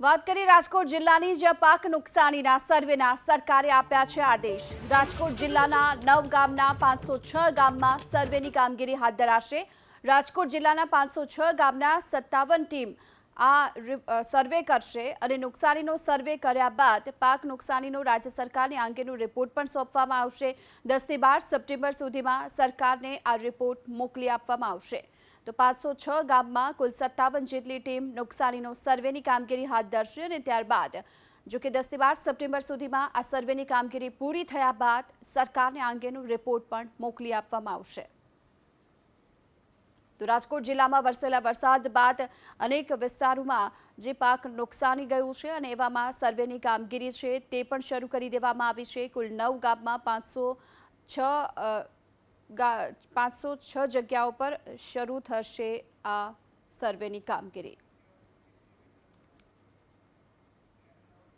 વાત કરીએ રાજકોટ જિલ્લાની, જ્યાં પાક નુકસાનીના સર્વેના સરકારે આપ્યા છે આદેશ। રાજકોટ જિલ્લાના 9 ગામના 506 ગામમાં સર્વેની કામગીરી હાથ ધરાશે। રાજકોટ જિલ્લાના 506 ગામના 57 ટીમ આ સર્વે કરશે અને નુકસાનીનો સર્વે કર્યા બાદ પાક નુકસાનીનો રાજ્ય સરકારને અંગેનો રિપોર્ટ પણ સોંપવામાં આવશે। 10 થી 12 સપ્ટેમ્બર સુધીમાં સરકારને આ રિપોર્ટ મોકલી આપવામાં આવશે। તો 506 ગામમાં કુલ 57 જેટલી ટીમ નુકસાનીનો સર્વેની કામગીરી હાથ ધરશે અને ત્યારબાદ જો કે 10 થી 12 સપ્ટેમ્બર સુધીમાં આ સર્વેની કામગીરી પૂરી થયા બાદ સરકારને અંગેનો રિપોર્ટ પણ મોકલી આપવામાં આવશે। તો રાજકોટ જિલ્લામાં વરસેલા વરસાદ બાદ અનેક વિસ્તારોમાં જે પાક નુકસાની ગયું છે અને એવામાં સર્વેની કામગીરી છે તે પણ શરૂ કરી દેવામાં આવી છે। કુલ 9 ગામમાં 506 જગ્યાઓ પર શરૂ થશે આ સર્વેની કામગીરી।